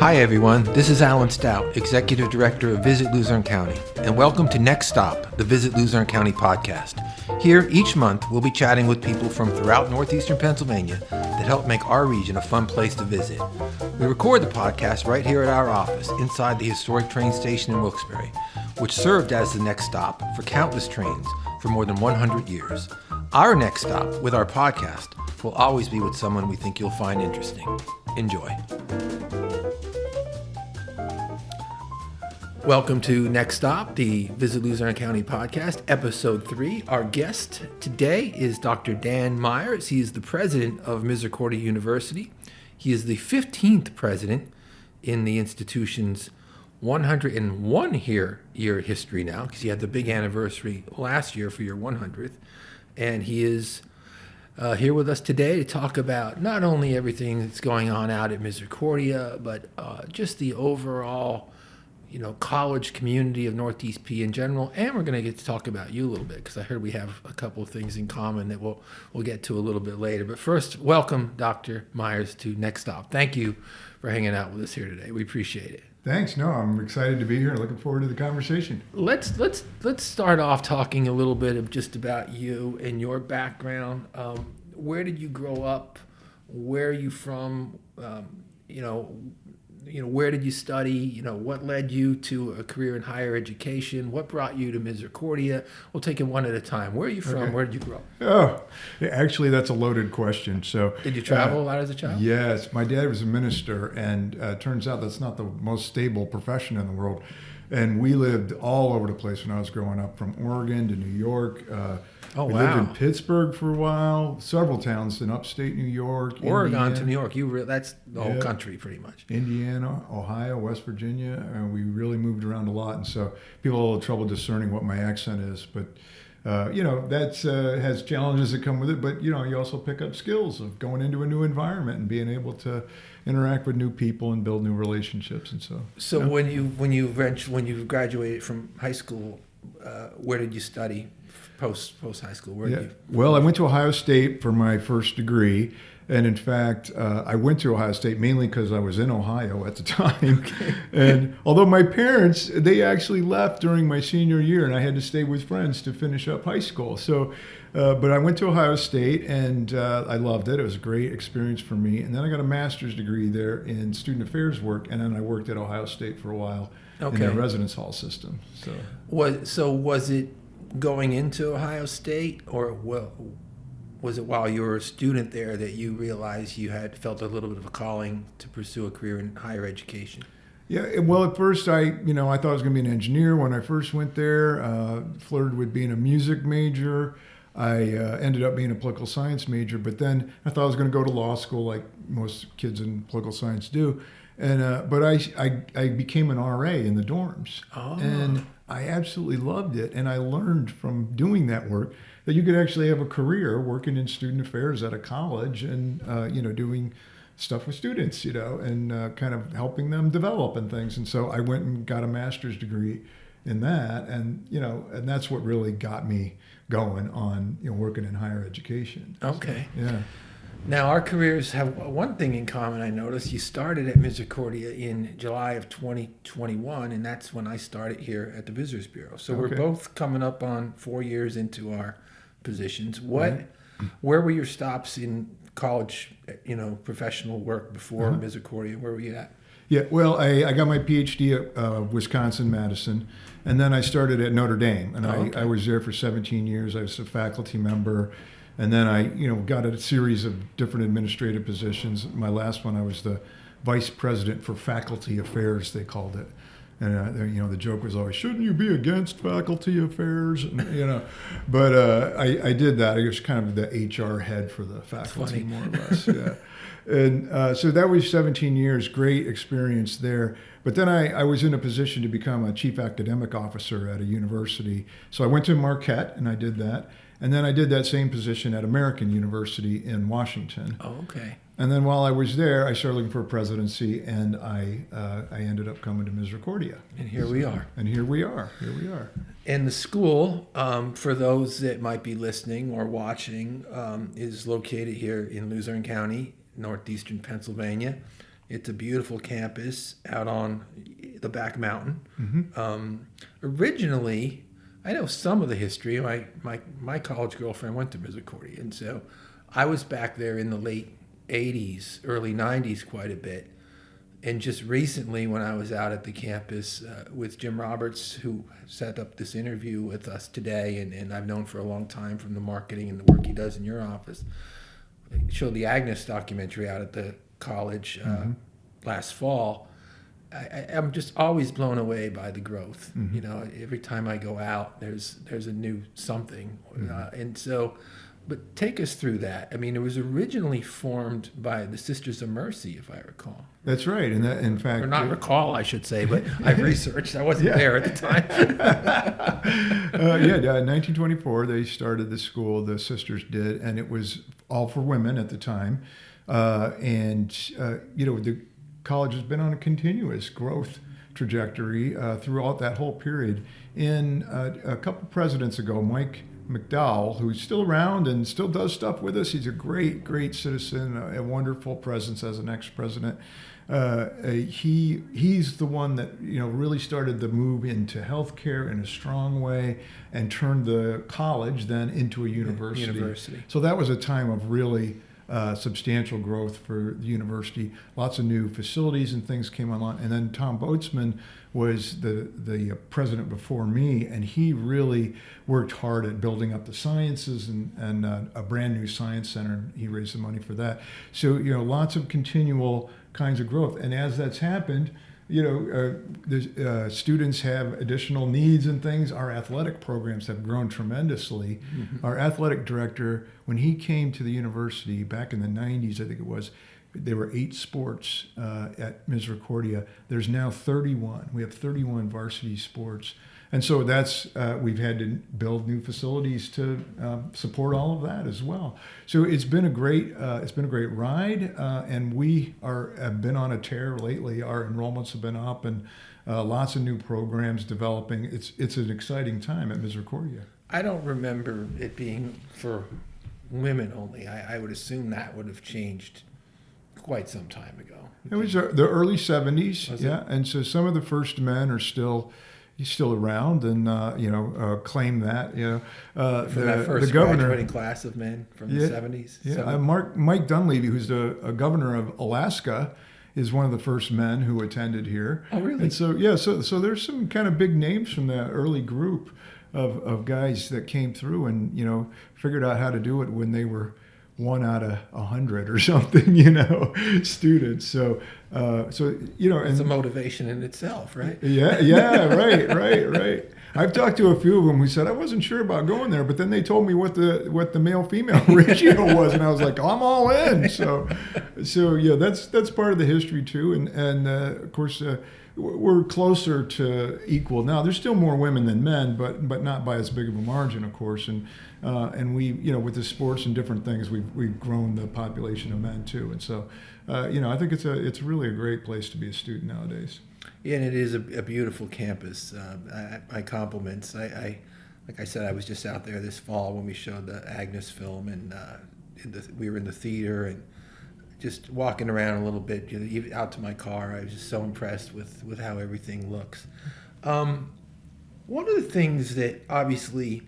Hi everyone, this is Alan Stout, Executive Director of Visit Luzerne County, and welcome to Next Stop, the Visit Luzerne County podcast. Here, each month, we'll be chatting with people from throughout northeastern Pennsylvania that help make our region a fun place to visit. We record the podcast right here at our office, inside the historic train station in Wilkes-Barre, which served as the next stop for countless trains for more than 100 years. Our next stop with our podcast will always be with someone we think you'll find interesting. Enjoy. Welcome to Next Stop, the Visit Luzerne County podcast, episode 3. Our guest today is Dr. Dan Myers. He is the president of Misericordia University. He is the 15th president in the institution's 101-year history now, because you had the big anniversary last year for your 100th. And he is here with us today to talk about not only everything that's going on out at Misericordia, but just the overall college community of Northeast P in general, and we're going to get to talk about you a little bit because I heard we have a couple of things in common that we'll get to a little bit later. But first, welcome, Dr. Myers, to Next Stop. Thank you for hanging out with us here today. We appreciate it. Thanks. No, I'm excited to be here. Looking forward to the conversation. Let's start off talking a little bit of just about you and your background. Where did you grow up? Where are you from? Where did you study? What led you to a career in higher education? What brought you to Misericordia? We'll take it one at a time. Where are you from? Okay. Where did you grow up? Oh, actually, that's a loaded question. So, did you travel a lot as a child? Yes. My dad was a minister, and turns out that's not the most stable profession in the world. And we lived all over the place when I was growing up, from Oregon to New York. We lived in Pittsburgh for a while, several towns in upstate New York. Oregon Indiana. to New York, that's the whole country pretty much. Indiana, Ohio, West Virginia, and we really moved around a lot. And so people have a little trouble discerning what my accent is. But, that has challenges that come with it. But, you also pick up skills of going into a new environment and being able to interact with new people and build new relationships. And so when you graduated from high school, where did you study post high school? Well, I went to Ohio State for my first degree. And in fact, I went to Ohio State mainly because I was in Ohio at the time. Okay. And although my parents, they actually left during my senior year, and I had to stay with friends to finish up high school. So, but I went to Ohio State, and I loved it. It was a great experience for me. And then I got a master's degree there in student affairs work, and then I worked at Ohio State for a while in their residence hall system. So was it going into Ohio State, or was it while you were a student there that you realized you had felt a little bit of a calling to pursue a career in higher education? Yeah, well, at first I thought I was going to be an engineer when I first went there. Flirted with being a music major. I ended up being a political science major, but then I thought I was going to go to law school like most kids in political science do. And but I became an RA in the dorms, and I absolutely loved it. And I learned from doing that work that you could actually have a career working in student affairs at a college and doing stuff with students, and kind of helping them develop and things. And so I went and got a master's degree in that, and and that's what really got me going on working in higher education. Okay. So, yeah. Now, our careers have one thing in common, I noticed. You started at Misericordia in July of 2021, and that's when I started here at the Visitors Bureau. So we're both coming up on 4 years into our positions. Where were your stops in college, professional work before Misericordia? Where were you at? Yeah, well, I got my PhD at Wisconsin-Madison, and then I started at Notre Dame, and I was there for 17 years. I was a faculty member. And then I, got a series of different administrative positions. My last one, I was the vice president for faculty affairs, they called it. And the joke was always, shouldn't you be against faculty affairs? And, but I did that. I was kind of the HR head for the faculty, more or less. Yeah. And so that was 17 years, great experience there. But then I was in a position to become a chief academic officer at a university. So I went to Marquette, and I did that. And then I did that same position at American University in Washington. Oh, okay. And then while I was there, I started looking for a presidency, and I ended up coming to Misericordia. And here we are. And here we are. And the school, for those that might be listening or watching, is located here in Luzerne County, northeastern Pennsylvania. It's a beautiful campus out on the back mountain. Mm-hmm. Originally, I know some of the history. My college girlfriend went to Misericordia, and so I was back there in the late 80s, early 90s quite a bit. And just recently, when I was out at the campus with Jim Roberts, who set up this interview with us today, and I've known for a long time from the marketing and the work he does in your office, showed the Agnes documentary out at the college last fall. I'm just always blown away by the growth. Mm-hmm. You know, every time I go out, there's a new something, and so. But take us through that. I mean, it was originally formed by the Sisters of Mercy, if I recall. That's right, and that, in fact, Or not recall, I should say, but I've researched. I wasn't there at the time. 1924, they started the school, the sisters did, and it was all for women at the time. The college has been on a continuous growth trajectory throughout that whole period. In a couple presidents ago, Mike McDowell, who's still around and still does stuff with us. He's a great, great citizen, a wonderful presence as an ex-president. He's the one that really started the move into healthcare in a strong way and turned the college then into a university. So that was a time of really substantial growth for the university. Lots of new facilities and things came online. And then Tom Boatsman was the president before me, and he really worked hard at building up the sciences and a brand new science center. He raised the money for that. So, lots of continual kinds of growth. And as that's happened, the students have additional needs and things. Our athletic programs have grown tremendously. Mm-hmm. Our athletic director, when he came to the university back in the 90s, I think it was, there were 8 sports at Misericordia. There's now 31. We have 31 varsity sports. And so that's we've had to build new facilities to support all of that as well. So it's been a great ride, and we have been on a tear lately. Our enrollments have been up, and lots of new programs developing. It's an exciting time at Misericordia. I don't remember it being for women only. I would assume that would have changed quite some time ago. It was the early 70s, Was yeah, it? and so some of the first men are still around and claim that From that first graduating class of men from the 70s. Yeah, Mike Dunleavy, who's a governor of Alaska, is one of the first men who attended here. Oh, really? And so so there's some kind of big names from that early group of guys that came through and figured out how to do it when they were 1 out of 100 or something, students. So it's a motivation in itself, right? Yeah, right. I've talked to a few of them who said I wasn't sure about going there, but then they told me what the male-female ratio was, and I was like, I'm all in. So yeah, that's part of the history too, and of course. We're closer to equal now. There's still more women than men, but not by as big of a margin, of course. And we, with the sports and different things, we've grown the population of men too. And so, I think it's really a great place to be a student nowadays. Yeah, and it is a beautiful campus. My compliments. Like I said, I was just out there this fall when we showed the Agnes film, and we were in the theater and just walking around a little bit, even out to my car. I was just so impressed with how everything looks. One of the things that obviously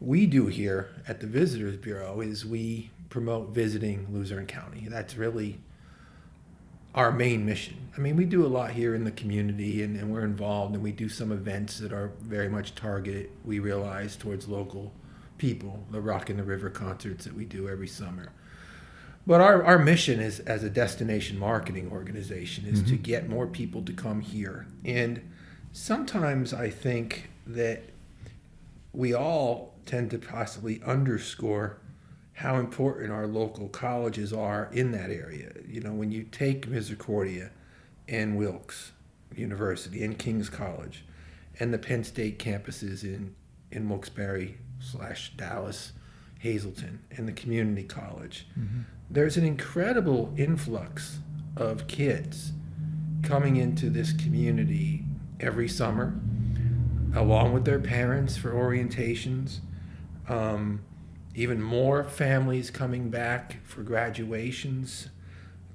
we do here at the Visitors Bureau is we promote visiting Luzerne County. That's really our main mission. I mean, we do a lot here in the community, and we're involved, and we do some events that are very much targeted, we realize, towards local people, the Rock in the River concerts that we do every summer. But our mission is, as a destination marketing organization, is to get more people to come here. And sometimes I think that we all tend to possibly underscore how important our local colleges are in that area. When you take Misericordia and Wilkes University and King's College and the Penn State campuses in Wilkes-Barre / Dallas, Hazleton, and the community college, there's an incredible influx of kids coming into this community every summer, along with their parents for orientations. Even more families coming back for graduations,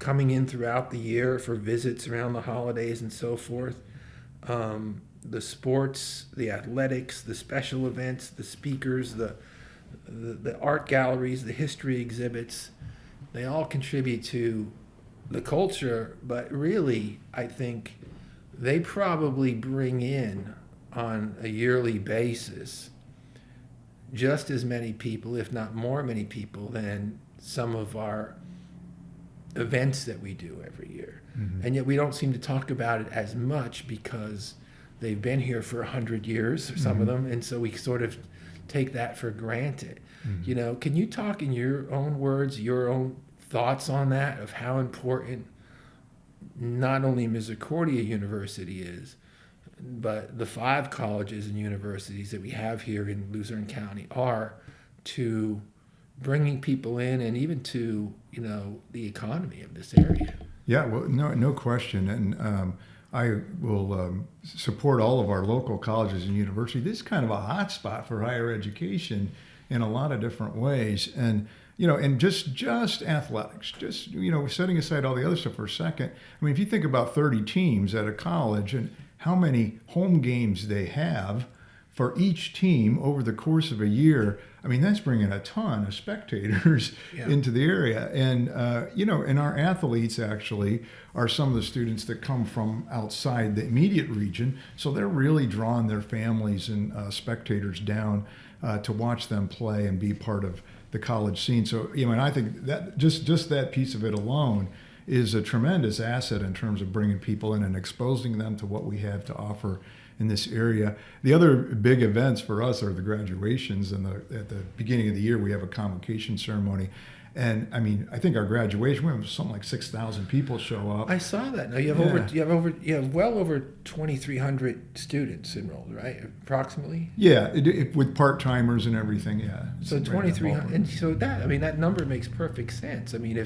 coming in throughout the year for visits around the holidays and so forth. The sports, the athletics, the special events, the speakers, the art galleries, the history exhibits, they all contribute to the culture, but really, I think they probably bring in on a yearly basis just as many people, if not more many people, than some of our events that we do every year. Mm-hmm. And yet we don't seem to talk about it as much because they've been here for 100 years, or some of them, and so we sort of take that for granted. Mm-hmm. Can you talk in your own words, your own thoughts on that, of how important not only Misericordia University is, but the 5 colleges and universities that we have here in Luzerne County are to bringing people in, and even to, the economy of this area? Yeah, well, no question. And I will support all of our local colleges and universities. This is kind of a hot spot for higher education in a lot of different ways. And, and just athletics, setting aside all the other stuff for a second. I mean, if you think about 30 teams at a college and how many home games they have for each team over the course of a year, I mean, that's bringing a ton of spectators into the area. And, and our athletes actually are some of the students that come from outside the immediate region. So they're really drawing their families and spectators down to watch them play and be part of the college scene. So, and I think that just that piece of it alone is a tremendous asset in terms of bringing people in and exposing them to what we have to offer in this area. The other big events for us are the graduations, and at the beginning of the year we have a convocation ceremony. And I mean, I think our graduation, we have something like 6,000 people show up. I saw that. Now you have well over 2,300 students enrolled, right? Approximately. Yeah, with part timers and everything. Yeah. So 2,300, and so that number makes perfect sense. I mean,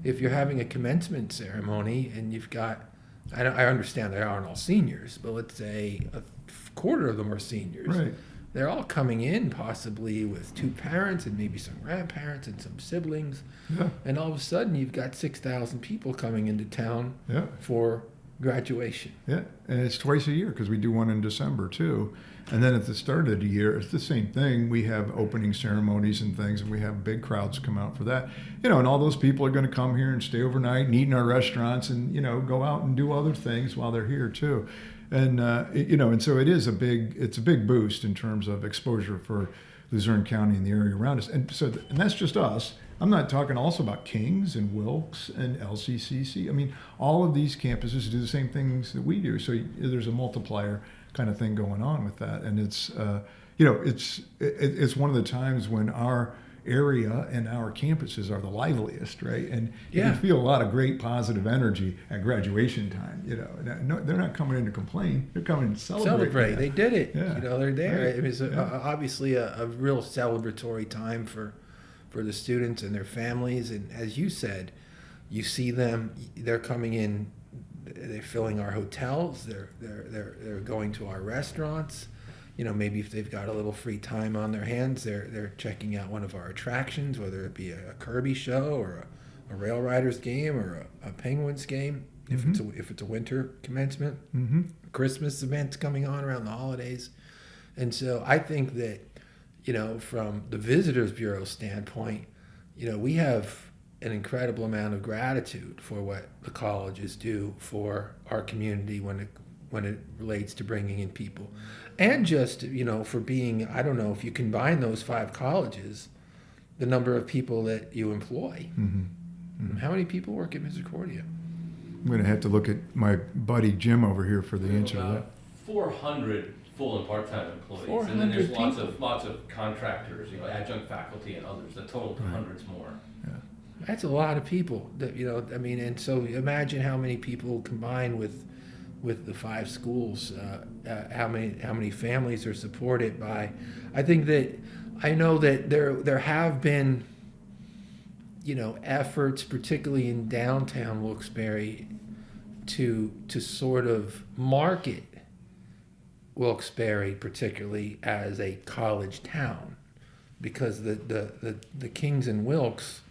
if you're having a commencement ceremony and you've got, I understand they aren't all seniors, but let's say a quarter of them are seniors. Right. They're all coming in possibly with 2 parents and maybe some grandparents and some siblings. Yeah. And all of a sudden you've got 6,000 people coming into town for graduation. Yeah, and it's twice a year because we do one in December too. And then at the start of the year, it's the same thing. We have opening ceremonies and things, and we have big crowds come out for that. And all those people are going to come here and stay overnight and eat in our restaurants and, go out and do other things while they're here too. And, and so it's a big boost in terms of exposure for Luzerne County and the area around us. And so, and that's just us. I'm not talking also about Kings and Wilkes and LCCC. I mean, all of these campuses do the same things that we do. So there's a multiplier kind of thing going on with that. And it's, it's one of the times when our area and our campuses are the liveliest, right? And you can feel a lot of great positive energy at graduation time. No, they're not coming in to complain; they're coming to celebrate. They did it. Yeah. They're there. Right. It was obviously a real celebratory time for the students and their families. And as you said, you see them; they're coming in. They're filling our hotels. They're going to our restaurants. Maybe if they've got a little free time on their hands, they're checking out one of our attractions, whether it be a Kirby show or a Rail Riders game or a Penguins game, if it's a winter commencement. Mm-hmm. Christmas events coming on around the holidays. And so I think that, from the Visitors Bureau standpoint, we have an incredible amount of gratitude for what the colleges do for our community when it relates to bringing in people. And just, for being, I don't know, if you combine those 5 colleges, the number of people that you employ. Mm-hmm. Mm-hmm. How many people work at Misericordia? I'm going to have to look at my buddy Jim over here for the answer to that. 400 full and part-time employees, 400 and then there's people. lots of contractors, adjunct faculty and others. The total to hundreds more. Yeah. That's a lot of people. That and so imagine how many people combined with the 5 schools, how many families are supported by. I know that there have been, efforts, particularly in downtown Wilkes-Barre, to sort of market Wilkes-Barre particularly as a college town, because the Kings and Wilkes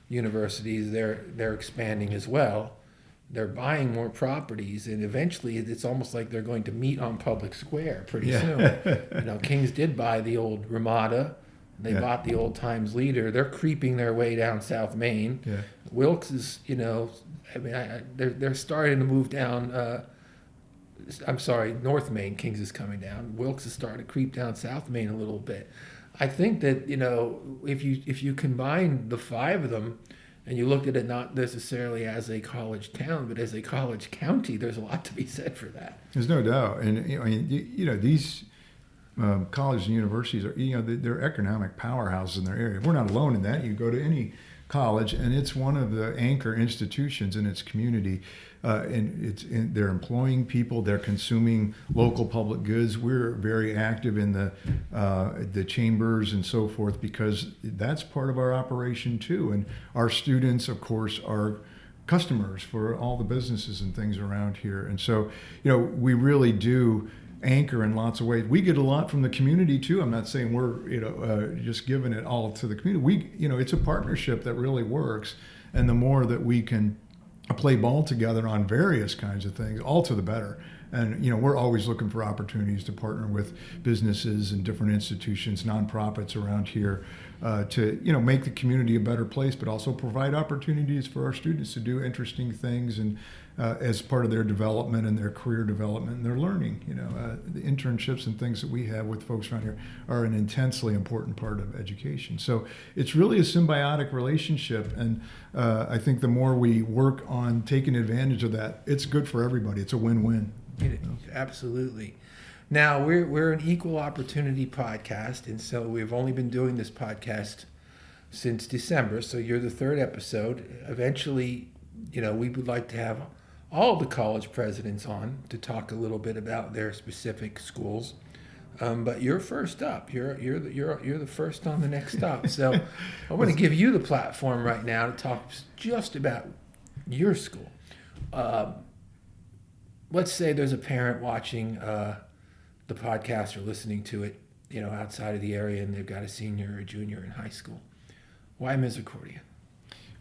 universities, they're expanding as well. They're buying more properties, and eventually it's almost like they're going to meet on Public Square pretty soon. Kings did buy the old Ramada. They bought the Old Times Leader. They're creeping their way down South Main. Yeah. Wilkes is, they're starting to move down. I'm sorry, North Main. Kings is coming down. Wilkes is starting to creep down South Main a little bit. I think that if you combine the five of them, and you looked at it not necessarily as a college town, but as a college county, there's a lot to be said for that. There's no doubt, and these colleges and universities are they're economic powerhouses in their area. We're not alone in that. You go to any college, and it's one of the anchor institutions in its community, and they're employing people. They're consuming local public goods. We're very active in the chambers and so forth because that's part of our operation too. And our students, of course, are customers for all the businesses and things around here. And so, we really do anchor in lots of ways. We get a lot from the community too. I'm not saying we're just giving it all to the community. It's a partnership that really works, and the more that we can play ball together on various kinds of things, all to the better. And we're always looking for opportunities to partner with businesses and different institutions, nonprofits around here, to make the community a better place, but also provide opportunities for our students to do interesting things and as part of their development and their career development and their learning. The internships and things that we have with folks around here are an intensely important part of education. So it's really a symbiotic relationship, and I think the more we work on taking advantage of that, it's good for everybody. It's a win-win. Absolutely. Now, we're an equal opportunity podcast, and so we've only been doing this podcast since December, so you're the third episode. Eventually, we would like to have all the college presidents on to talk a little bit about their specific schools. But you're first up. You're the first on the next stop. So I want to give you the platform right now to talk just about your school. Let's say there's a parent watching the podcast or listening to it, outside of the area, and they've got a senior or a junior in high school. Why Misericordia?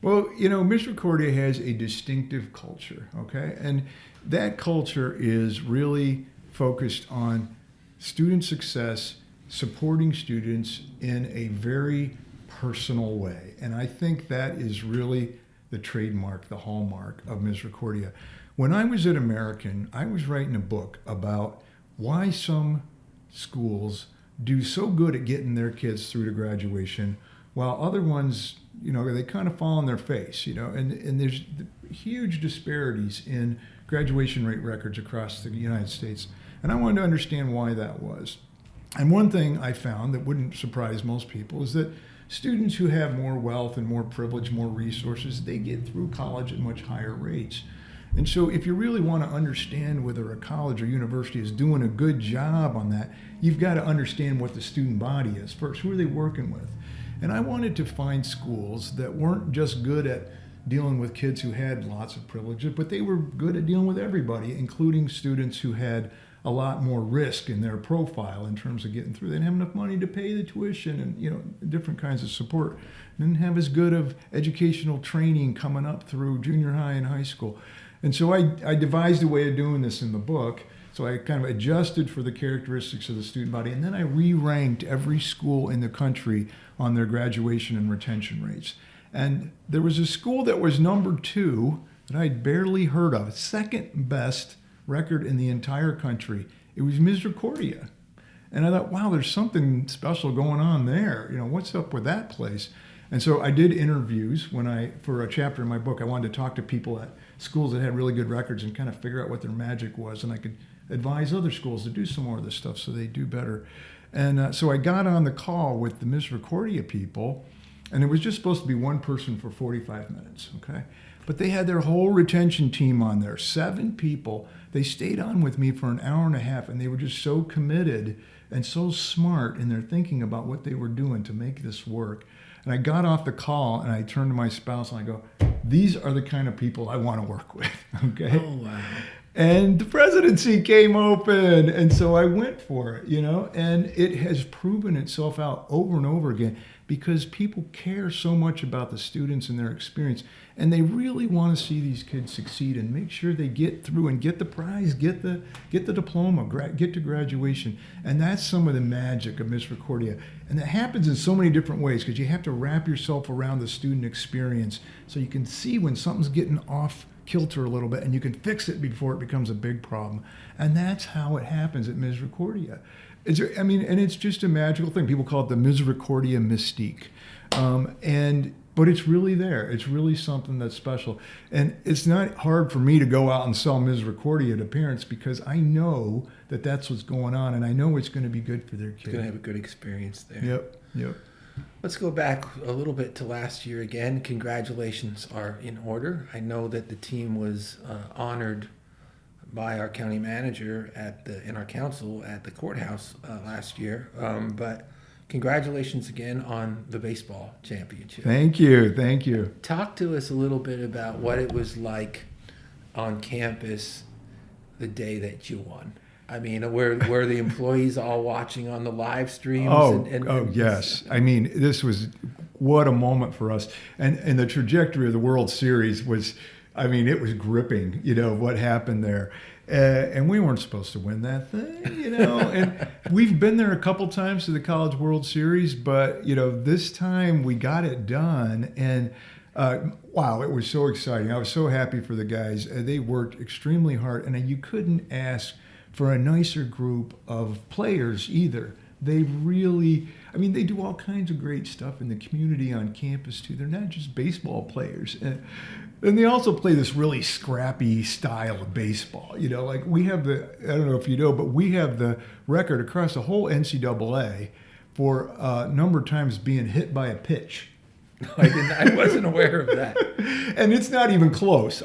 Well, Misericordia has a distinctive culture, okay? And that culture is really focused on student success, supporting students in a very personal way. And I think that is really the trademark, the hallmark of Misericordia. When I was at American, I was writing a book about why some schools do so good at getting their kids through to graduation, while other ones, they kind of fall on their face, and there's huge disparities in graduation rate records across the United States. And I wanted to understand why that was. And one thing I found that wouldn't surprise most people is that students who have more wealth and more privilege, more resources, they get through college at much higher rates. And so if you really want to understand whether a college or university is doing a good job on that, you've got to understand what the student body is first. Who are they working with? And I wanted to find schools that weren't just good at dealing with kids who had lots of privileges, but they were good at dealing with everybody, including students who had a lot more risk in their profile in terms of getting through. They didn't have enough money to pay the tuition and different kinds of support. They didn't have as good of educational training coming up through junior high and high school. And so I devised a way of doing this in the book. So I kind of adjusted for the characteristics of the student body, and then I re-ranked every school in the country on their graduation and retention rates. And there was a school that was number 2 that I'd barely heard of, second best record in the entire country. It was Misericordia. And I thought, wow, there's something special going on there. What's up with that place? And so I did interviews for a chapter in my book. I wanted to talk to people at schools that had really good records and kind of figure out what their magic was, and I could advise other schools to do some more of this stuff so they do better. And so I got on the call with the Misericordia people, and it was just supposed to be one person for 45 minutes, okay? But they had their whole retention team on there, 7 people. They stayed on with me for an hour and a half, and they were just so committed and so smart in their thinking about what they were doing to make this work. And I got off the call, and I turned to my spouse, and I go, these are the kind of people I want to work with, okay? Oh, wow. And the presidency came open, and so I went for it, and it has proven itself out over and over again because people care so much about the students and their experience, and they really want to see these kids succeed and make sure they get through and get the prize, get the diploma, get to graduation. And that's some of the magic of Misericordia. And that happens in so many different ways because you have to wrap yourself around the student experience so you can see when something's getting off kilter a little bit and you can fix it before it becomes a big problem. And that's how it happens at Misericordia. And it's just a magical thing. People call it the Misericordia mystique. But it's really there. It's really something that's special. And it's not hard for me to go out and sell Misericordia to parents because I know that that's what's going on and I know it's going to be good for their kids. Going to have a good experience there. Yep. Let's go back a little bit to last year again. Congratulations are in order. I know that the team was honored by our county manager in our council at the courthouse last year. But congratulations again on the baseball championship. Thank you. Talk to us a little bit about what it was like on campus the day that you won. I mean, were the employees all watching on the live streams? Yes. I mean, what a moment for us. And the trajectory of the World Series was, it was gripping, what happened there. And we weren't supposed to win that thing, And we've been there a couple times to the College World Series, but, this time we got it done. And wow, it was so exciting. I was so happy for the guys. They worked extremely hard, and you couldn't ask for a nicer group of players either. They really, they do all kinds of great stuff in the community on campus too. They're not just baseball players. And they also play this really scrappy style of baseball. Like we have I don't know if you know, but we have the record across the whole NCAA for a number of times being hit by a pitch. I wasn't aware of that. And it's not even close.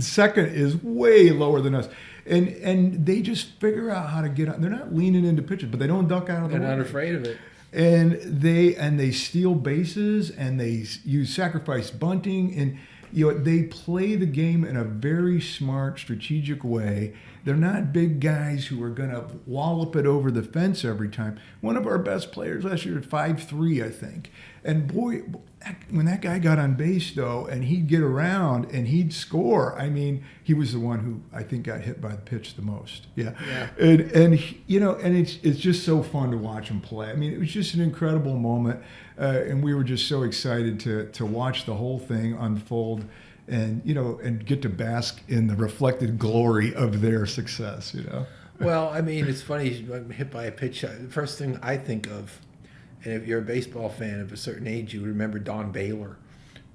Second is way lower than us. And they just figure out how to get on. They're not leaning into pitches, but they don't duck out of the way. They're not afraid of it. And they steal bases and they use sacrifice bunting and they play the game in a very smart, strategic way. They're not big guys who are going to wallop it over the fence every time. One of our best players last year at 5'3", I think. And boy, when that guy got on base, though, and he'd get around and he'd score, he was the one who I think got hit by the pitch the most. Yeah. And it's just so fun to watch him play. It was just an incredible moment. And we were just so excited to watch the whole thing unfold and get to bask in the reflected glory of their success, Well, it's funny, I'm hit by a pitch. The first thing I think of, and if you're a baseball fan of a certain age, you remember Don Baylor.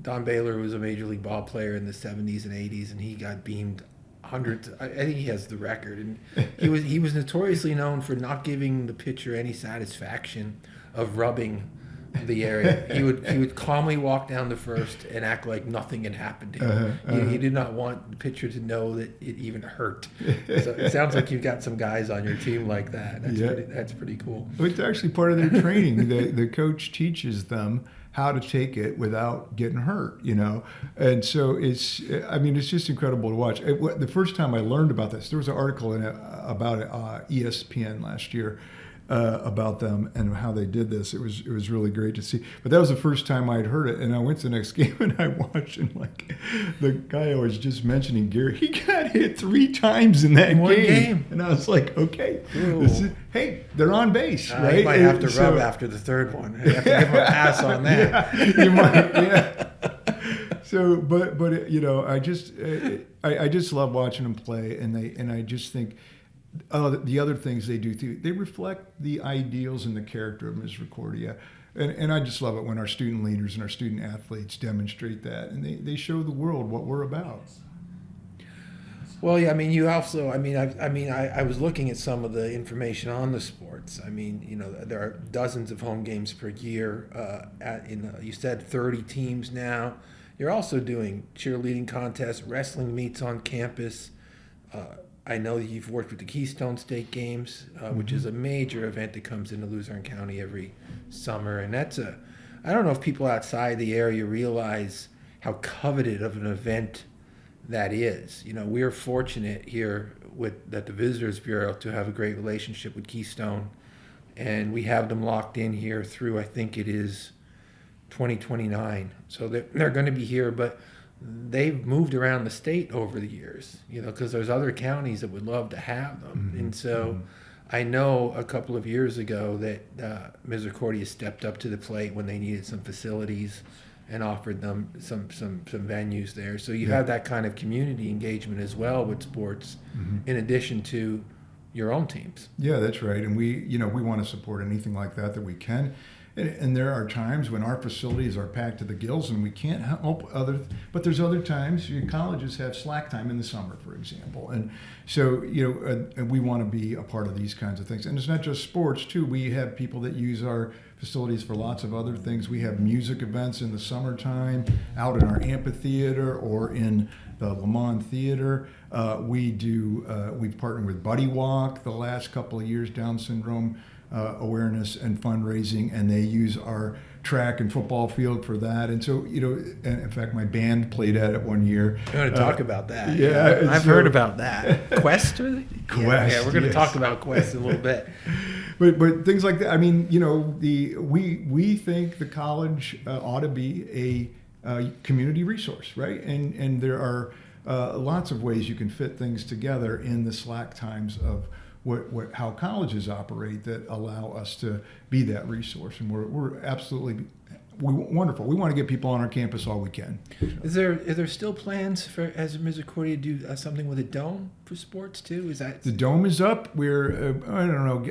Don Baylor was a Major League ball player in the 70s and 80s, and he got beamed hundreds. I think he has the record. And he was notoriously known for not giving the pitcher any satisfaction of rubbing the area. He would calmly walk down the first and act like nothing had happened to him. He did not want the pitcher to know that it even hurt. So it sounds like you've got some guys on your team like that. That's pretty cool. It's actually part of their training. The coach teaches them how to take it without getting hurt, And so it's just incredible to watch. The first time I learned about this, there was an article about ESPN last year about them and how they did this. It was really great to see. But that was the first time I'd heard it, and I went to the next game and I watched, and like the guy I was just mentioning, Gary, he got hit 3 times in that game. And I was like, okay, hey, they're on base, right? You might have to rub after the third one. You have to give him a pass on that. Yeah, you might, yeah. So, but I just love watching them play, and I just think. The other things they do too, they reflect the ideals and the character of Misericordia. And I just love it when our student leaders and our student athletes demonstrate that, and they show the world what we're about. Well, yeah, you also, I was looking at some of the information on the sports. There are dozens of home games per year. You said 30 teams now. You're also doing cheerleading contests, wrestling meets on campus. I know that you've worked with the Keystone State Games, which is a major event that comes into Luzerne County every summer. And I don't know if people outside the area realize how coveted of an event that is. We're fortunate here at the Visitors Bureau to have a great relationship with Keystone, and we have them locked in here through, I think it is 2029. So they're going to be here, but they've moved around the state over the years, because there's other counties that would love to have them. Mm-hmm. And so I know a couple of years ago that Misericordia stepped up to the plate when they needed some facilities and offered them some venues there. So you have that kind of community engagement as well with sports, in addition to your own teams. Yeah, that's right. And we want to support anything like that we can. And there are times when our facilities are packed to the gills and we can't help but there's other times colleges have slack time in the summer, for example. And so, and we want to be a part of these kinds of things. And it's not just sports too. We have people that use our facilities for lots of other things. We have music events in the summertime out in our amphitheater or in the Lamont Theater. We've partnered with Buddy Walk the last couple of years, Down syndrome awareness and fundraising, and they use our track and football field for that. And so, and in fact, my band played at it one year. I'm going to talk about that. Yeah, I've heard about that. Quest? Quest. Yeah, we're going to talk about Quest in a little bit. But things like that. I mean, we think the college ought to be a community resource, right? And there are lots of ways you can fit things together in the slack times of how colleges operate that allow us to be that resource. And we're absolutely wonderful. We want to get people on our campus all we can. Is there still plans for, as Misericordia, to do something with a dome for sports too? Is that the dome is up? We're I don't know.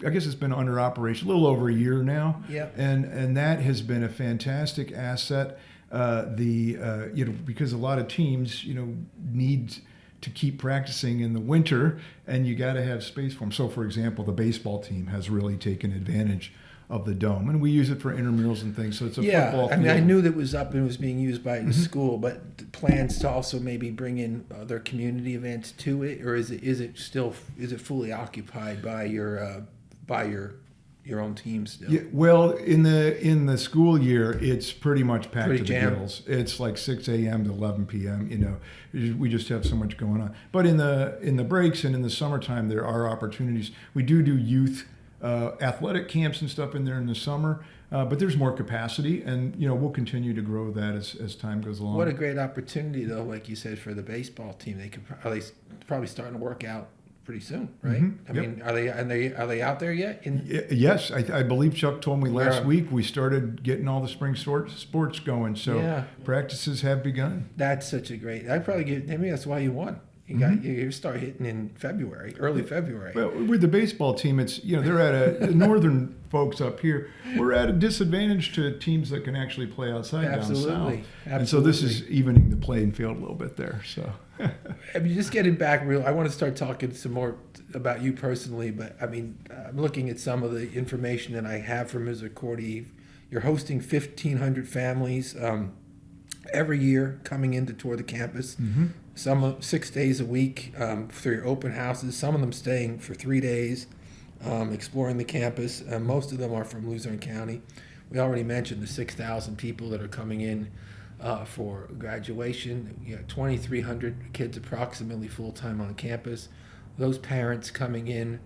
I guess it's been under operation a little over a year now. Yeah. And that has been a fantastic asset. Because a lot of teams need to keep practicing in the winter, and you got to have space for them. So, for example, the baseball team has really taken advantage of the dome, and we use it for intramurals and things. So it's a football field. I mean, I knew that was up and was being used by the school, but plans to also maybe bring in other community events to it, or is it fully occupied by your own team still? Yeah, well, in the school year, it's pretty much packed to the jammed. gills. It's like 6 a.m. to 11 p.m. We just have so much going on. But in the breaks and in the summertime, there are opportunities. We do youth athletic camps and stuff in there in the summer. But there's more capacity, and we'll continue to grow that as time goes along. What a great opportunity, though, like you said, for the baseball team. They could probably starting to work out pretty soon, right? Mm-hmm. I mean, are they out there yet? Yes, I believe Chuck told me last week we started getting all the spring sports going. So practices have begun. That's such a great. Maybe that's why you won. You start hitting in February, early February. Well, with the baseball team, it's they're at the northern folks up here. We're at a disadvantage to teams that can actually play outside down south. And so this is evening the playing field a little bit there. So, I mean, just getting back I want to start talking some more about you personally. But I mean, I'm looking at some of the information that I have from Misericordia. You're hosting 1,500 families every year coming in to tour the campus. Mm-hmm. Some 6 days a week through your open houses. Some of them staying for 3 days, exploring the campus. Most of them are from Luzerne County. We already mentioned the 6,000 people that are coming in for graduation. 2,300 kids approximately full-time on campus. Those parents coming in,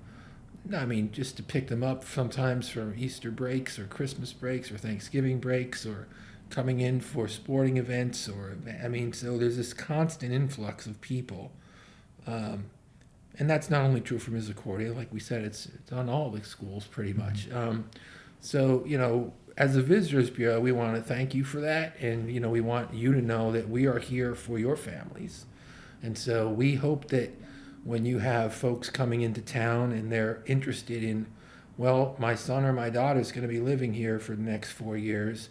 I mean, just to pick them up sometimes for Easter breaks or Christmas breaks or Thanksgiving breaks, or coming in for sporting events, so there's this constant influx of people. And that's not only true for Misericordia, like we said, it's on all the schools pretty much. As a Visitors Bureau, we want to thank you for that, and we want you to know that we are here for your families. And so we hope that when you have folks coming into town and they're interested in, well, my son or my daughter is going to be living here for the next 4 years,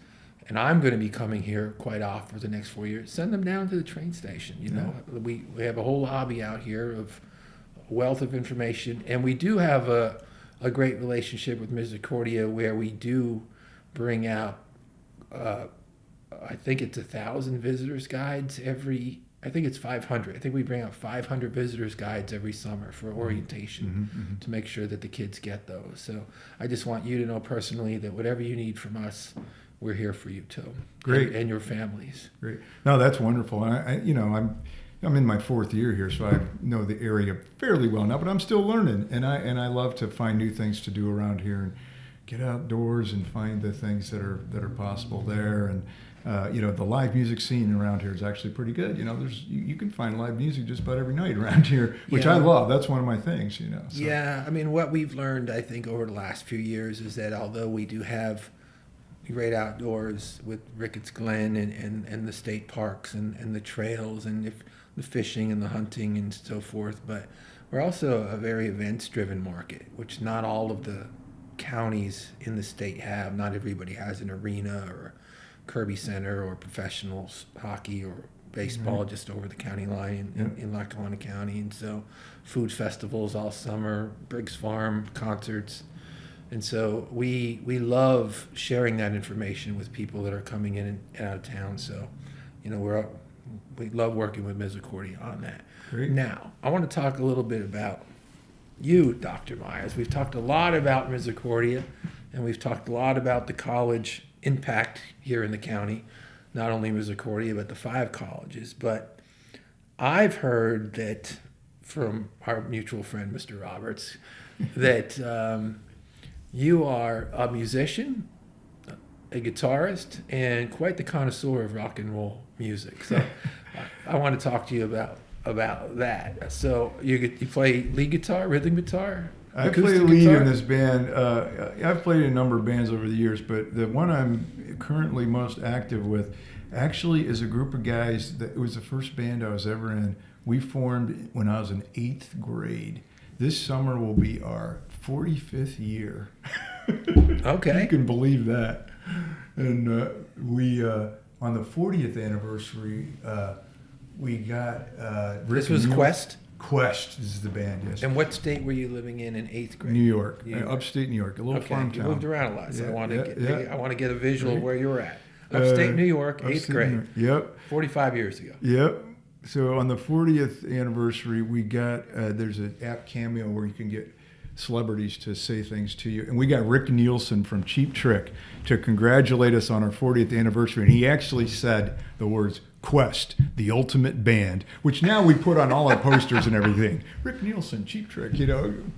and I'm going to be coming here quite often for the next 4 years, send them down to the train station. We have a whole lobby out here of a wealth of information, and we do have a great relationship with Misericordia where we do bring out, I think it's 1,000 visitors guides I think it's 500. I think we bring out 500 visitors guides every summer for orientation to make sure that the kids get those. So I just want you to know personally that whatever you need from us, we're here for you too. Great. And your families. Great. No, that's wonderful. And I'm I'm in my 4th year here, so I know the area fairly well now, but I'm still learning, and I love to find new things to do around here and get outdoors and find the things that are possible there. And the live music scene around here is actually pretty good. You can find live music just about every night around here, which I love. That's one of my things. So. Yeah, I mean, what we've learned, I think, over the last few years is that although we do have great outdoors with Ricketts Glen and the state parks and the trails and the fishing and the hunting and so forth, but we're also a very events-driven market, which not all of the counties in the state have. Not everybody has an arena or a Kirby Center or professional hockey or baseball just over the county line in Lackawanna County. And so food festivals all summer, Briggs Farm concerts. And so we love sharing that information with people that are coming in and out of town. So, we love working with Misericordia on that. Great. Now, I want to talk a little bit about you, Dr. Myers. We've talked a lot about Misericordia, and we've talked a lot about the college impact here in the county, not only Misericordia, but the 5 colleges. But I've heard that from our mutual friend, Mr. Roberts, that you are a musician, a guitarist, and quite the connoisseur of rock and roll music. So I want to talk to you about that. So you play lead guitar, rhythm guitar? I play lead in this band. I've played in a number of bands over the years, but the one I'm currently most active with actually is a group of guys that it was the first band I was ever in. We formed when I was in 8th grade. This summer will be our 45th year. Okay. You can believe that. And we, on the 40th anniversary, we got... this was Quest? Quest is the band, yes. And what state were you living in 8th grade? New York. Upstate New York, a little farm town. You moved around a lot, so Yeah, I want to get a visual of where you were at. Upstate New York, 8th grade. Yep. 45 years ago. Yep. So on the 40th anniversary, we got, there's an app Cameo where you can get celebrities to say things to you. And we got Rick Nielsen from Cheap Trick to congratulate us on our 40th anniversary. And he actually said the words, Quest, the ultimate band, which now we put on all our posters and everything. Rick Nielsen, Cheap Trick,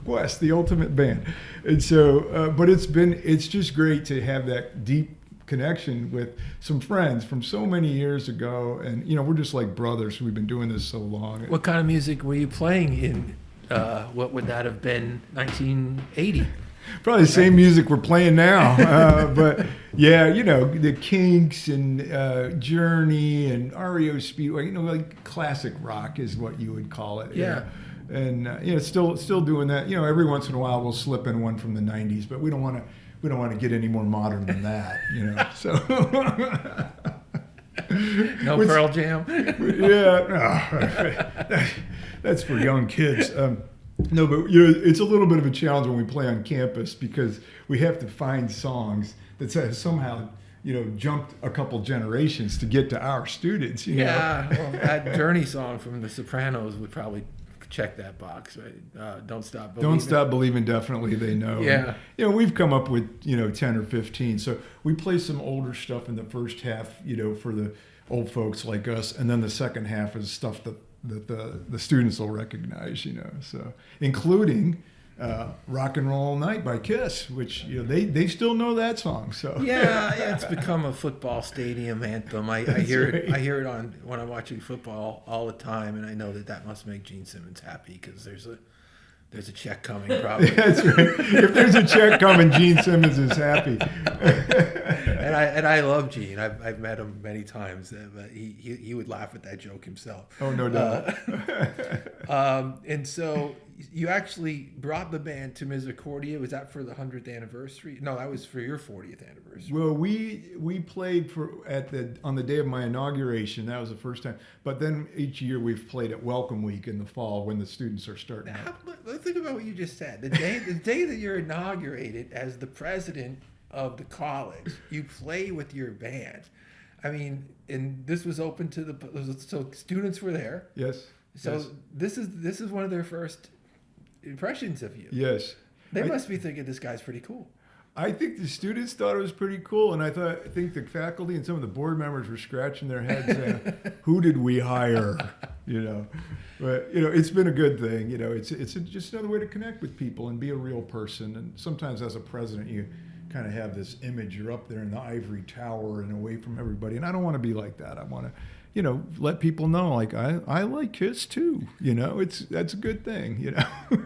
Quest, the ultimate band. And so, but it's just great to have that deep connection with some friends from so many years ago. And, we're just like brothers. We've been doing this so long. What kind of music were you playing in, what would that have been, 1980? Probably the same music we're playing now. But yeah, the Kinks and Journey and REO Speedway, like classic rock is what you would call it. Yeah. And still doing that. Every once in a while we'll slip in one from the 90s, but we don't want to get any more modern than that, So no Pearl Jam. Yeah. That's for young kids. No, but it's a little bit of a challenge when we play on campus because we have to find songs that have somehow, jumped a couple generations to get to our students. Yeah, well, that Journey song from The Sopranos would probably check that box, right? Don't Stop Believing. Don't Stop Believing, definitely they know. Yeah. And, we've come up with, 10 or 15. So we play some older stuff in the first half, for the old folks like us, and then the second half is stuff that the students will recognize, so including Rock and Roll All Night by Kiss, which they still know that song. So yeah, it's become a football stadium anthem. I hear it. I hear it on when I'm watching football all the time, and I know that must make Gene Simmons happy because there's a check coming probably. That's right. If there's a check coming, Gene Simmons is happy. And I love Gene. I've met him many times, but he would laugh at that joke himself. Oh, no doubt. And so you actually brought the band to Misericordia. Was that for the 100th anniversary? No, that was for your 40th anniversary. Well, we played on the day of my inauguration. That was the first time. But then each year we've played at Welcome Week in the fall when the students are starting out. Let's think about what you just said. The day that you're inaugurated as the president of the college, you play with your band. I mean, and this was open to so students were there. Yes. So yes. This is one of their first impressions of you. Yes. They must be thinking this guy's pretty cool. I think the students thought it was pretty cool, and I think the faculty and some of the board members were scratching their heads saying, "Who did we hire?" you know. But it's been a good thing. It's just another way to connect with people and be a real person. And sometimes as a president, you kind of have this image. You're up there in the ivory tower and away from everybody. And I don't want to be like that. I want to, let people know, like, I like Kiss too. That's a good thing.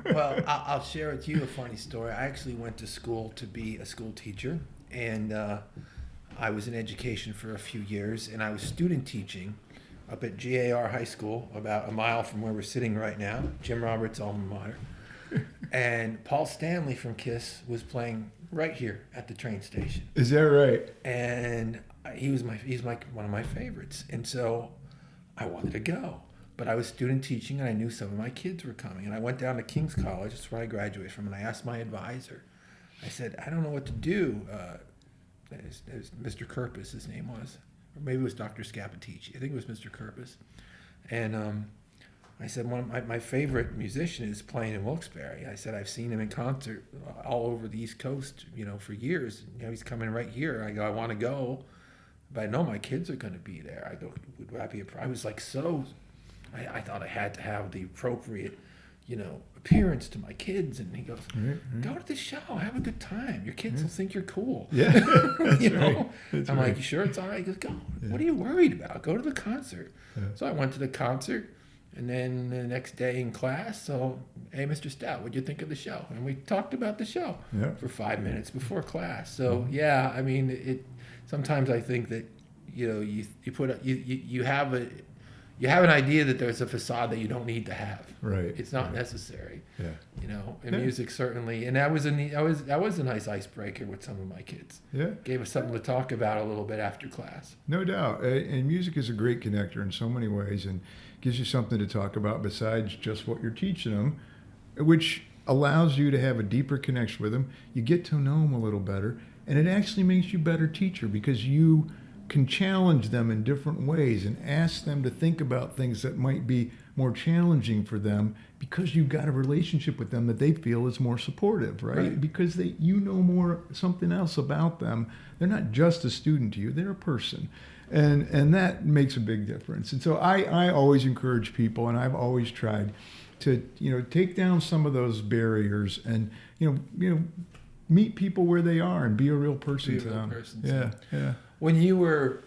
Well, I'll share with you a funny story. I actually went to school to be a school teacher, and I was in education for a few years, and I was student teaching up at GAR High School, about a mile from where we're sitting right now, Jim Roberts' alma mater. And Paul Stanley from Kiss was playing right here at the train station. Is that right? And he's one of my favorites. And so I wanted to go. But I was student teaching, and I knew some of my kids were coming. And I went down to King's College, that's where I graduated from, and I asked my advisor. I said, I don't know what to do. Mr. Kerpis, his name was. Or maybe it was Dr. Scapitici. I think it was Mr. Kerpis. And I said, one of my favorite musician is playing in Wilkes-Barre. I said, I've seen him in concert all over the East Coast, for years. He's coming right here. I go, I want to go, but I know my kids are going to be there. I go, would I be I was like, I thought I had to have the appropriate, appearance to my kids. And he goes, go to the show, have a good time. Your kids will think you're cool. Yeah, that's right. That's I'm right. like, you sure it's all right? He goes, go. Yeah. What are you worried about? Go to the concert. Yeah. So I went to the concert. And then the next day in class, so, hey, Mr. Stout, what'd you think of the show? And we talked about the show for 5 minutes before class. So, yeah, I mean, sometimes I think that, you have an idea that there's a facade that you don't need to have. Right. It's not necessary. Yeah. And music certainly. And that was a nice icebreaker with some of my kids. Yeah. Gave us something to talk about a little bit after class. No doubt. And music is a great connector in so many ways, and gives you something to talk about besides just what you're teaching them, which allows you to have a deeper connection with them. You get to know them a little better, and it actually makes you a better teacher because you can challenge them in different ways and ask them to think about things that might be more challenging for them because you've got a relationship with them that they feel is more supportive, right? Because you know more something else about them. They're not just a student to you, they're a person. And that makes a big difference. And so I always encourage people, and I've always tried to, take down some of those barriers and, meet people where they are and be a real person to them. Yeah. When you were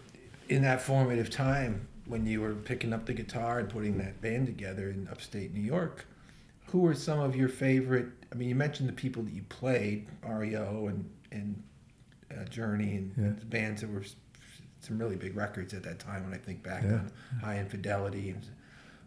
in that formative time, when you were picking up the guitar and putting that band together in upstate New York, who were some of your favorite? I mean, you mentioned the people that you played, REO and Journey, and the bands that were some really big records at that time when I think back on High Infidelity.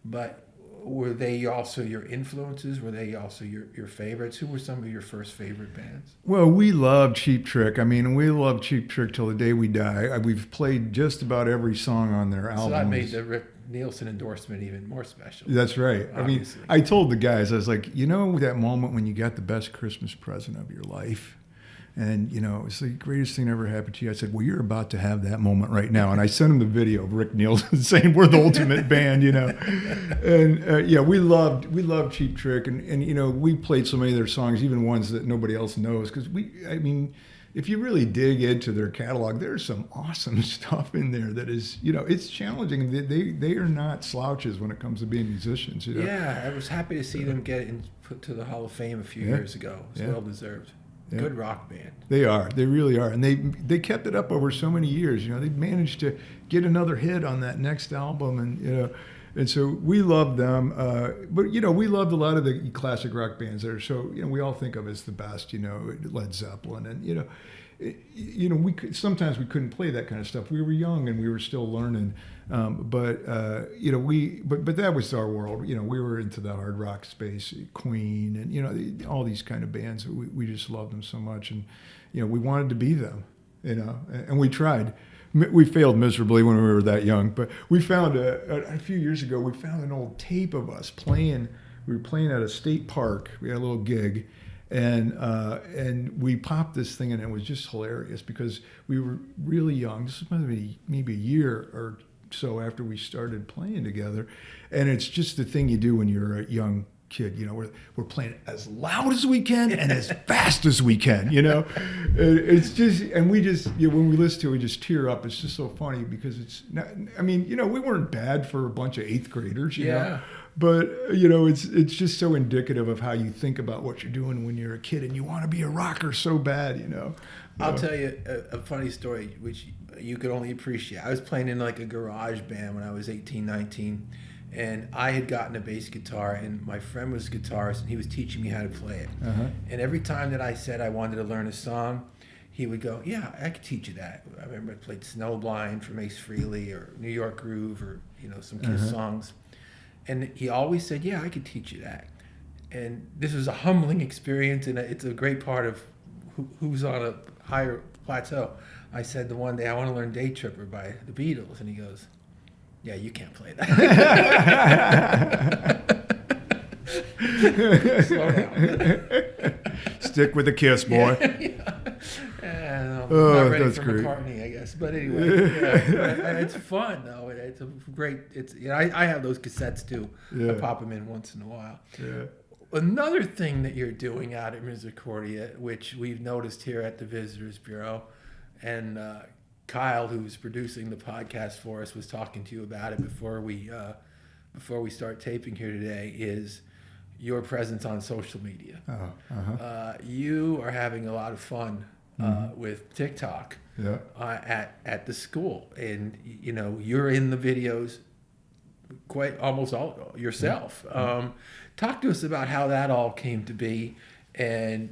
But were they also your influences? Were they also your favorites? Who were some of your first favorite bands? Well, we love Cheap Trick. I mean, we love Cheap Trick till the day we die. We've played just about every song on their albums. So that made the Rick Nielsen endorsement even more special. That's right. Obviously. I mean, I told the guys, I was like, that moment when you got the best Christmas present of your life? And, it's the greatest thing that ever happened to you. I said, well, you're about to have that moment right now. And I sent him the video of Rick Nielsen saying we're the ultimate band, And, we loved Cheap Trick. And, we played so many of their songs, even ones that nobody else knows. Because if you really dig into their catalog, there's some awesome stuff in there that is, it's challenging. They are not slouches when it comes to being musicians. Yeah, I was happy to see them get put to the Hall of Fame a few years ago. It's well deserved. Yeah. Good rock band. They are. They really are. And they kept it up over so many years. They managed to get another hit on that next album. And so we loved them. But, we loved a lot of the classic rock bands that are so, we all think of as the best, Led Zeppelin. And, sometimes we couldn't play that kind of stuff. We were young and we were still learning. But that was our world. We were into the hard rock space, Queen, and all these kind of bands. We just loved them so much, and we wanted to be them. And we tried. We failed miserably when we were that young. But we found a few years ago. We found an old tape of us playing. We were playing at a state park. We had a little gig. And we popped this thing, and it was just hilarious because we were really young. This was maybe a year or so after we started playing together, and it's just the thing you do when you're a young kid, we're playing as loud as we can and as fast as we can, It's just, and we just, when we listen to it, we just tear up. It's just so funny because it's not, we weren't bad for a bunch of 8th graders, you know, but, it's just so indicative of how you think about what you're doing when you're a kid and you want to be a rocker so bad, I'll tell you a funny story, which you could only appreciate. I was playing in like a garage band when I was 18, 19. And I had gotten a bass guitar, and my friend was a guitarist, and he was teaching me how to play it. Uh-huh. And every time that I said I wanted to learn a song, he would go, "Yeah, I could teach you that." I remember I played Snowblind from Ace Frehley or New York Groove or some Kiss songs. And he always said, "Yeah, I could teach you that." And this was a humbling experience, and it's a great part of who's on a higher plateau. I said the one day, "I want to learn Day Tripper by the Beatles," and he goes, "Yeah, you can't play that." Slow down. Stick with the Kiss, boy. I'm not ready for great. McCartney, I guess. But anyway, it's fun though. It's a great. I have those cassettes too. Yeah. I pop them in once in a while. Yeah. Another thing that you're doing out at Misericordia, which we've noticed here at the Visitors Bureau, and Kyle, who's producing the podcast for us, was talking to you about it before we start taping here today, is your presence on social media. You are having a lot of fun with TikTok at the school, and you're in the videos quite almost all yourself. Talk to us about how that all came to be. And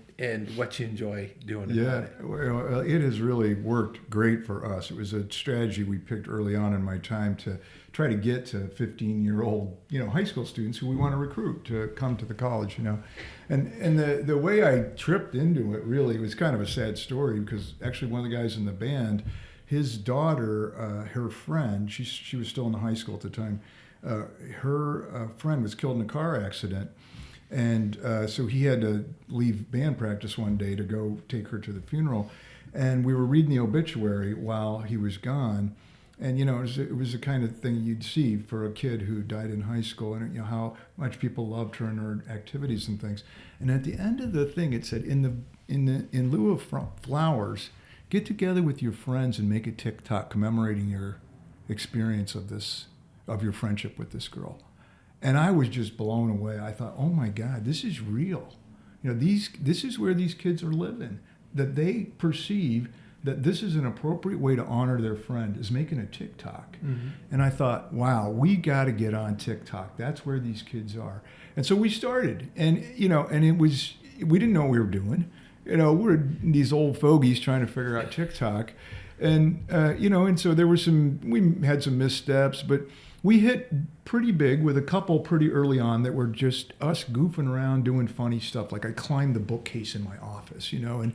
what you enjoy doing about it. Well, it has really worked great for us. It was a strategy we picked early on in my time to try to get to 15-year-old, high school students who we want to recruit to come to the college, And the way I tripped into it really was kind of a sad story because actually one of the guys in the band, his daughter, her friend, she was still in high school at the time, her friend was killed in a car accident. And so he had to leave band practice one day to go take her to the funeral. And we were reading the obituary while he was gone. And, it was the kind of thing you'd see for a kid who died in high school and, how much people loved her and her activities and things. And at the end of the thing, it said, in lieu of flowers, get together with your friends and make a TikTok commemorating your experience of your friendship with this girl. And I was just blown away. I thought, oh my God, this is real. This is where these kids are living. That they perceive that this is an appropriate way to honor their friend is making a TikTok. Mm-hmm. And I thought, wow, we got to get on TikTok. That's where these kids are. And so we started. And and we didn't know what we were doing. We're these old fogies trying to figure out TikTok. And and so we had some missteps, but we hit pretty big with a couple pretty early on that were just us goofing around doing funny stuff. Like I climbed the bookcase in my office, and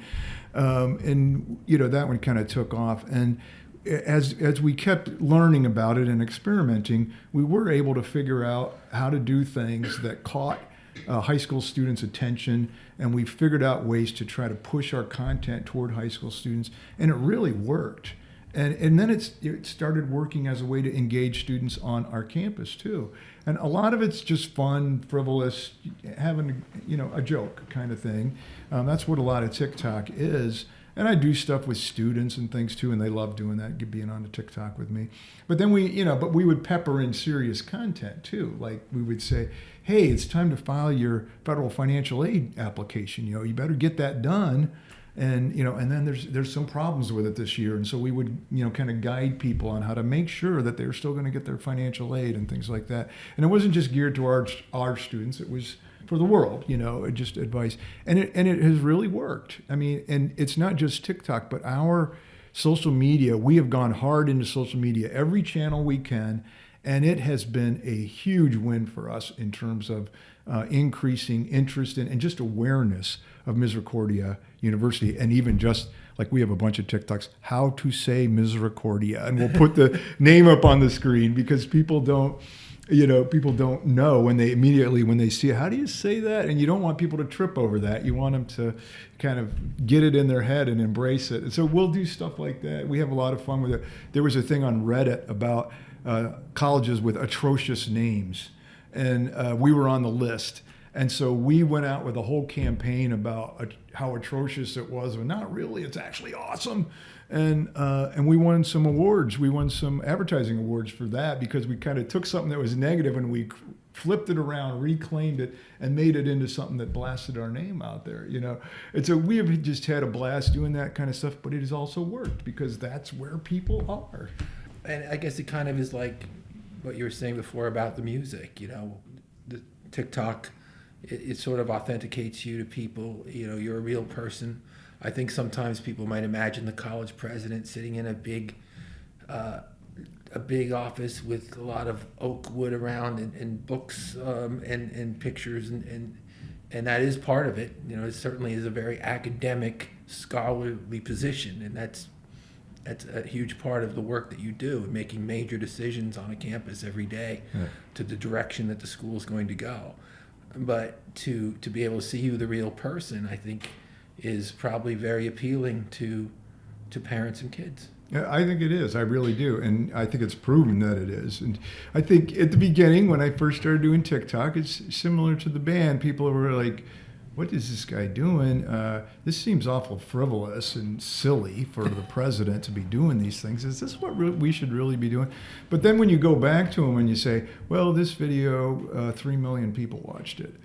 that one kind of took off. And as we kept learning about it and experimenting, we were able to figure out how to do things that caught high school students' attention, and we figured out ways to try to push our content toward high school students, and it really worked. And then it started working as a way to engage students on our campus too. And a lot of it's just fun, frivolous, having a joke kind of thing. That's what a lot of TikTok is. And I do stuff with students and things too, and they love doing that, being on the TikTok with me. But then we would pepper in serious content too. Like we would say, hey, it's time to file your federal financial aid application. You better get that done. And and then there's some problems with it this year, and so we would kind of guide people on how to make sure that they're still going to get their financial aid and things like that. And it wasn't just geared to our students; it was for the world, just advice. And it has really worked. I mean, and it's not just TikTok, but our social media. We have gone hard into social media, every channel we can, and it has been a huge win for us in terms of increasing interest in and just awareness of Misericordia University, and even just like we have a bunch of TikToks, how to say Misericordia, and we'll put the name up on the screen because people don't know when they see it, how do you say that? And you don't want people to trip over that. You want them to kind of get it in their head and embrace it. And so we'll do stuff like that. We have a lot of fun with it. There was a thing on Reddit about colleges with atrocious names, and we were on the list. And so we went out with a whole campaign about how atrocious it was. And not really, it's actually awesome. And we won some awards. We won some advertising awards for that because we kind of took something that was negative and we flipped it around, reclaimed it, and made it into something that blasted our name out there, you know. And so we have just had a blast doing that kind of stuff, but it has also worked because that's where people are. And I guess it kind of is like what you were saying before about the music, you know, the TikTok, it sort of authenticates you to people, you know, you're a real person. I think sometimes people might imagine the college president sitting in a big office with a lot of oak wood around and books and pictures and that is part of it. You know, it certainly is a very academic, scholarly position, and that's a huge part of the work that you do, making major decisions on a campus every day to the direction that the school is going to go. But to be able to see you, the real person, I think is probably very appealing to parents and kids. Yeah, I think it is. I really do. And I think it's proven that it is. And I think at the beginning, when I first started doing TikTok, it's similar to the band. People were like, what is this guy doing? This seems awful frivolous and silly for the president to be doing these things. Is this what we should really be doing? But then when you go back to him and you say, well, this video, 3 million people watched it.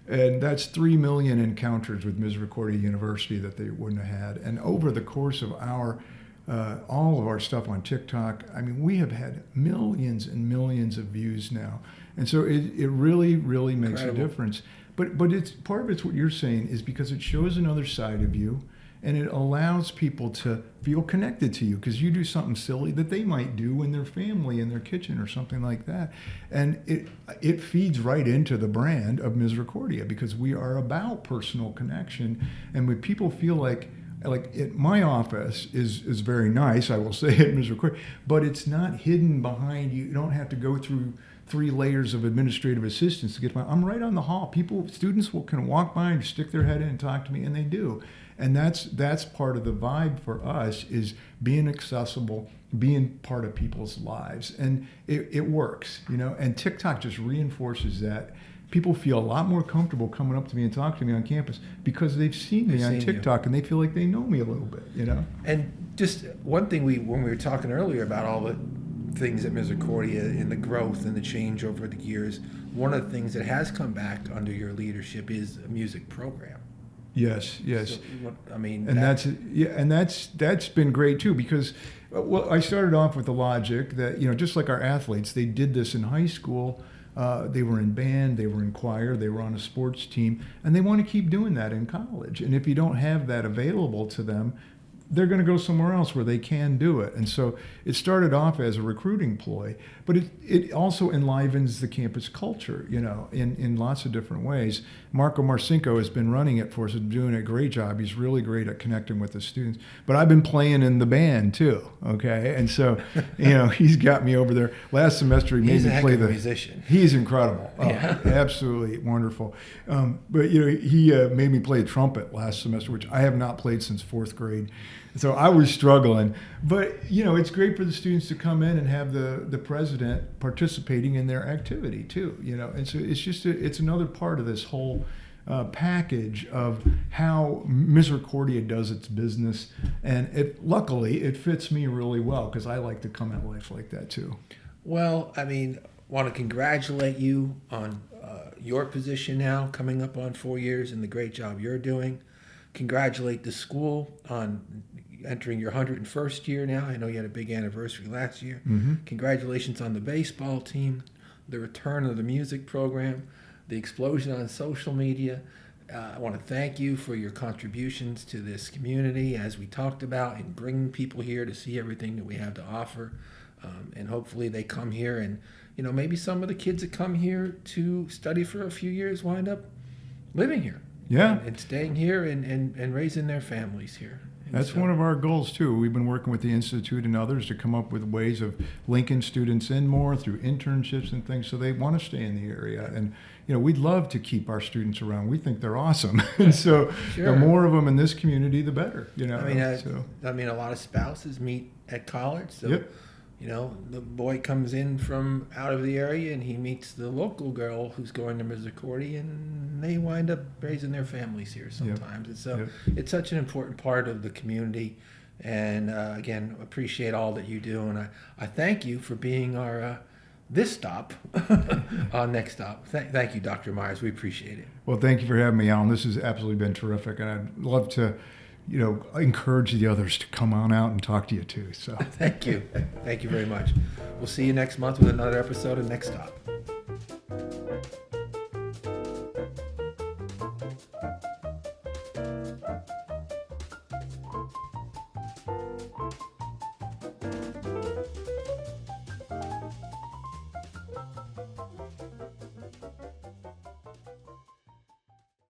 And that's 3 million encounters with Misericordia University that they wouldn't have had. And over the course of all of our stuff on TikTok, I mean, we have had millions and millions of views now. And so it really, really makes a difference. But it's part of it's what you're saying is because it shows another side of you and it allows people to feel connected to you because you do something silly that they might do in their family, in their kitchen or something like that. And it feeds right into the brand of Misericordia because we are about personal connection. And when people feel like my office is very nice, I will say it, Misericordia, but it's not hidden behind you. You don't have to go through 3 layers of administrative assistance to get my. I'm right on the hall. Students can walk by and stick their head in and talk to me, and they do. And that's part of the vibe for us is being accessible, being part of people's lives, and it works, you know. And TikTok just reinforces that. People feel a lot more comfortable coming up to me and talking to me on campus because they've seen me on TikTok and they feel like they know me a little bit, you know. And just one thing when we were talking earlier about all the things at Misericordia and the growth and the change over the years, one of the things that has come back under your leadership is a music program. Yes. So, I mean, that's been great too because I started off with the logic that, you know, just like our athletes, they did this in high school. They were in band, they were in choir, they were on a sports team, and they want to keep doing that in college. And if you don't have that available to them, they're going to go somewhere else where they can do it. And so it started off as a recruiting ploy, but it also enlivens the campus culture, you know, in lots of different ways. Marco Marcinko has been running it for us and doing a great job. He's really great at connecting with the students. But I've been playing in the band too, okay? And so, you know, he's got me over there. Last semester he made me play the musician. He's incredible. Absolutely wonderful. But, you know, he made me play trumpet last semester, which I have not played since 4th grade. So I was struggling, but you know, it's great for the students to come in and have the president participating in their activity too, you know. And so it's just it's another part of this whole package of how Misericordia does its business, and luckily it fits me really well because I like to come at life like that too. Well, I mean, want to congratulate you on your position now, coming up on 4 years, and the great job you're doing. Congratulate the school on entering your 101st year now. I know you had a big anniversary last year. Mm-hmm. Congratulations on the baseball team, the return of the music program, the explosion on social media. I want to thank you for your contributions to this community, as we talked about, in bringing people here to see everything that we have to offer. And hopefully they come here and, you know, maybe some of the kids that come here to study for a few years wind up living here. Yeah. And staying here and raising their families here. And that's one of our goals too. We've been working with the Institute and others to come up with ways of linking students in more through internships and things so they want to stay in the area. And, you know, we'd love to keep our students around. We think they're awesome. And so the more of them in this community, the better, you know. I mean, a lot of spouses meet at college. So the boy comes in from out of the area and he meets the local girl who's going to Misericordia, and they wind up raising their families here sometimes. And so it's such an important part of the community. And again, appreciate all that you do. And I thank you for being our this stop on Next Stop. Thank you, Dr. Myers. We appreciate it. Well, thank you for having me, Alan. This has absolutely been terrific. And I'd love to, encourage the others to come on out and talk to you too. So Thank you. Thank you very much. We'll see you next month with another episode of Next Stop.